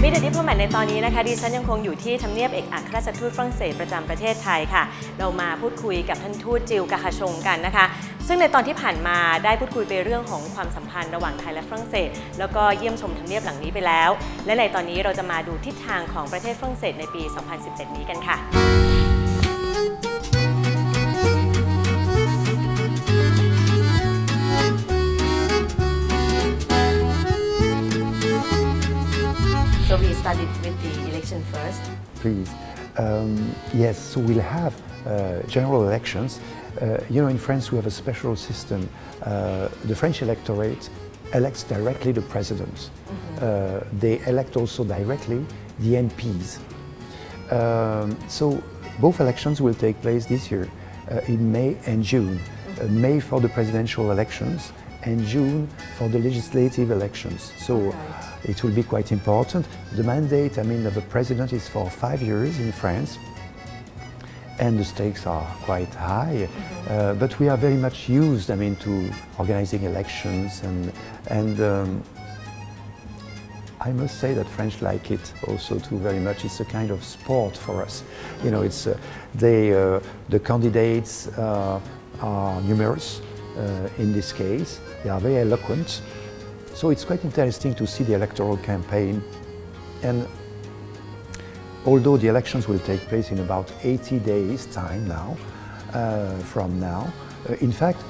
มีเดอะดิปโลแมทในตอนนี้นะคะดิฉันยังคงอยู่ที่ทำเนียบเอกอัครราชทูตฝรั่งเศสประจำประเทศไทยค่ะเรามาพูดคุยกับท่านทูตจิลกาคาชงกันนะคะซึ่งในตอนที่ผ่านมาได้พูดคุยไปเรื่องของความสัมพันธ์ระหว่างไทยและฝรั่งเศสแล้วก็เยี่ยมชมทำเนียบหลังนี้ไปแล้วและในตอนนี้เราจะมาดูทิศทางของประเทศฝรั่งเศสในปี 2017 นี้กันค่ะSo we started with the election first. Please. Yes, so we'll have general elections. You know, in France we have a special system. The French electorate elects directly the president. They elect also directly the MPs. So both elections will take place this year in May and June. May for the presidential elections and June for the legislative elections. So it will be quite important. The mandate, of the president is for 5 years in France, and the stakes are quite high. But we are very much used, to organizing elections, and I must say that French like it also too very much. It's a kind of sport for us. You know, it's the candidates are numerous in this case. They are very eloquent. So it's quite interesting to see the electoral campaign, and although the elections will take place in about 80 days time now, from now, in fact,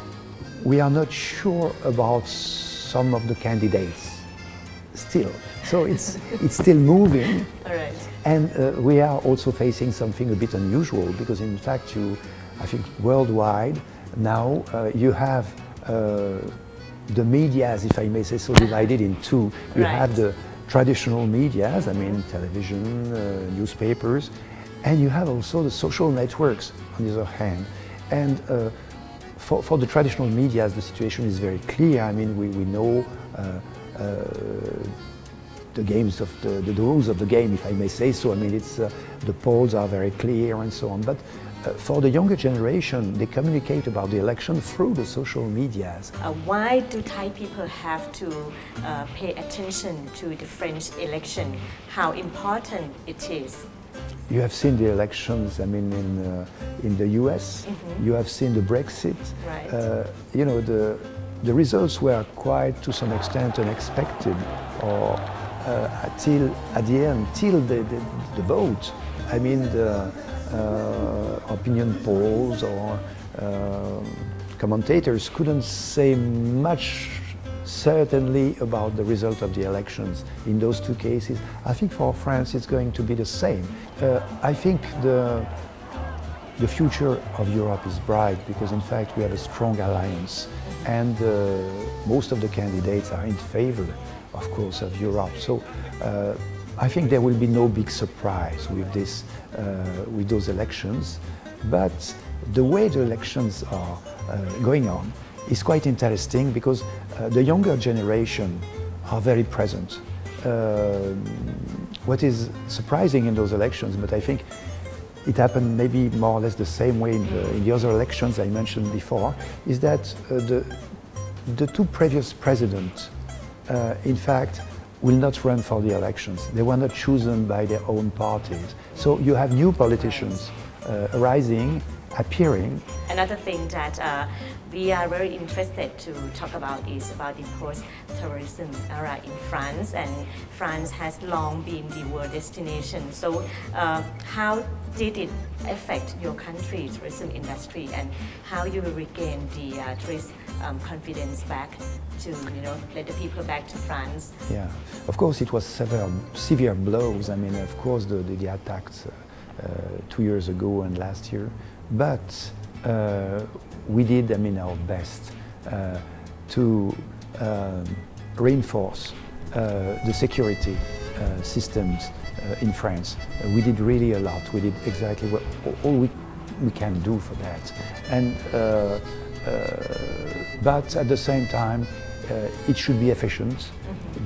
we are not sure about some of the candidates still. So it's still moving. All right. And we are also facing something a bit unusual, because in fact I think worldwide now you have the medias, if I may say so, divided in two. You have the traditional medias, television, newspapers, and you have also the social networks on the other hand. And for the traditional medias, the situation is very clear. We know the games of the rules of the game, if I may say so. It's the polls are very clear and so on. But for the younger generation, they communicate about the election through the social medias. Why do Thai people have to pay attention to the French election? How important it is? You have seen the elections, in the US. You have seen the Brexit. Right. The results were quite, to some extent, unexpected, or at the end, till the vote. The opinion polls or commentators couldn't say much certainly about the result of the elections in those two cases. I think for France it's going to be the same. I think the future of Europe is bright, because in fact we have a strong alliance, and most of the candidates are in favor, of course, of Europe. So I think there will be no big surprise with this, with those elections. But the way the elections are going on is quite interesting, because the younger generation are very present. What is surprising in those elections, but I think it happened maybe more or less the same way in the other elections I mentioned before, is that the two previous presidents, in fact, will not run for the elections. They were not chosen by their own parties. So you have new politicians arising, appearing. Another thing that we are very interested to talk about is about the post-terrorism era in France, and France has long been the world destination. So how did it affect your country's tourism industry, and how you will regain the tourist confidence back to, let the people back to France? Yeah, of course it was severe blows. Of course the attacks 2 years ago and last year, but we did, our best to reinforce the security systems in France. We did really a lot. We did exactly all we can do for that. And but at the same time, it should be efficient,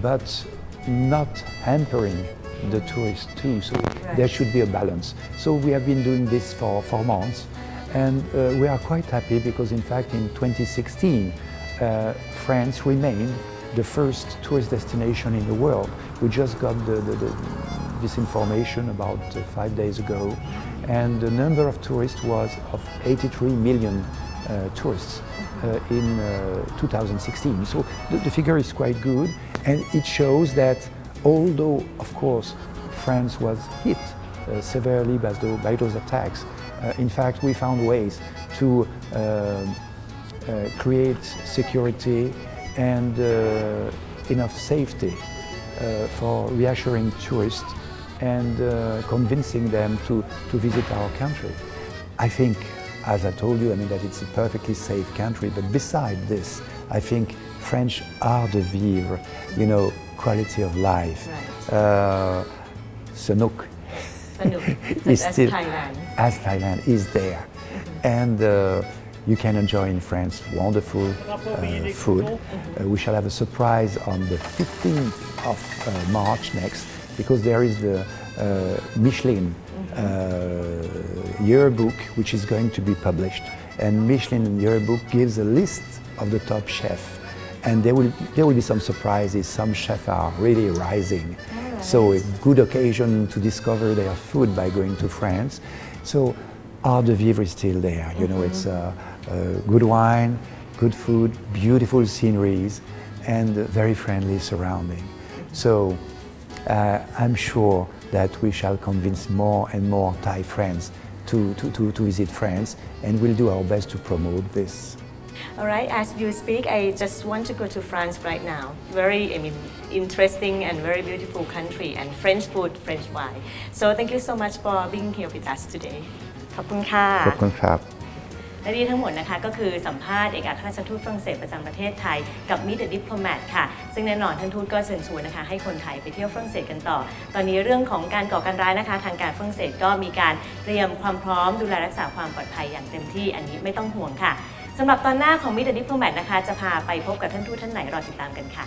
but not hampering the tourists too. So there should be a balance. So we have been doing this for 4 months, and we are quite happy, because in fact in 2016 France remained the first tourist destination in the world. We just got this information about 5 days ago, and the number of tourists was of 83 million tourists in 2016. So the figure is quite good, and it shows that although, of course, France was hit severely by those attacks, in fact, we found ways to create security and enough safety for reassuring tourists and convincing them to visit our country. I think, as I told you, I mean that it's a perfectly safe country, but beside this, I think French art de vivre, you know, quality of life, Sanuk is still, as Thailand is there. And you can enjoy in France wonderful food. We shall have a surprise on the 15th of March next, because there is the Michelin yearbook which is going to be published, and Michelin yearbook gives a list of the top chefs, and there will be some surprises. Some chefs are really rising, so a good occasion to discover their food by going to France. So art de vivre is still there, you know, it's good wine, good food, beautiful sceneries, and very friendly surrounding. So I'm sure that we shall convince more and more Thai friends to visit France, and we'll do our best to promote this. All right, as you speak, I just want to go to France right now. Very, interesting and very beautiful country, and French food, French wine. So thank you so much for being here with us today. ขอบคุณค่ะ ขอบคุณครับ และนี่ทั้งหมดนะคะก็คือสัมภาษณ์เอกอัครราชทูตฝรั่งเศสประจำประเทศไทยกับมิสเตอร์ดิปโลแมทค่ะซึ่งแน่นอนท่านทูตก็เชิญชวนนะคะให้คนไทยไปเที่ยวฝรั่งเศสกันต่อตอนนี้เรื่องของการก่อการร้ายนะคะทางการฝรั่งเศสก็มีการเตรียมความพร้อมดูแลรักษาความปลอดภัยอย่างเต็มที่อันนี้ไม่ต้องห่วงค่ะสำหรับตอนหน้าของมิสเตอร์ดิปโลแมทนะคะจะพาไปพบกับท่านทูตท่านไหนรอติดตามกันค่ะ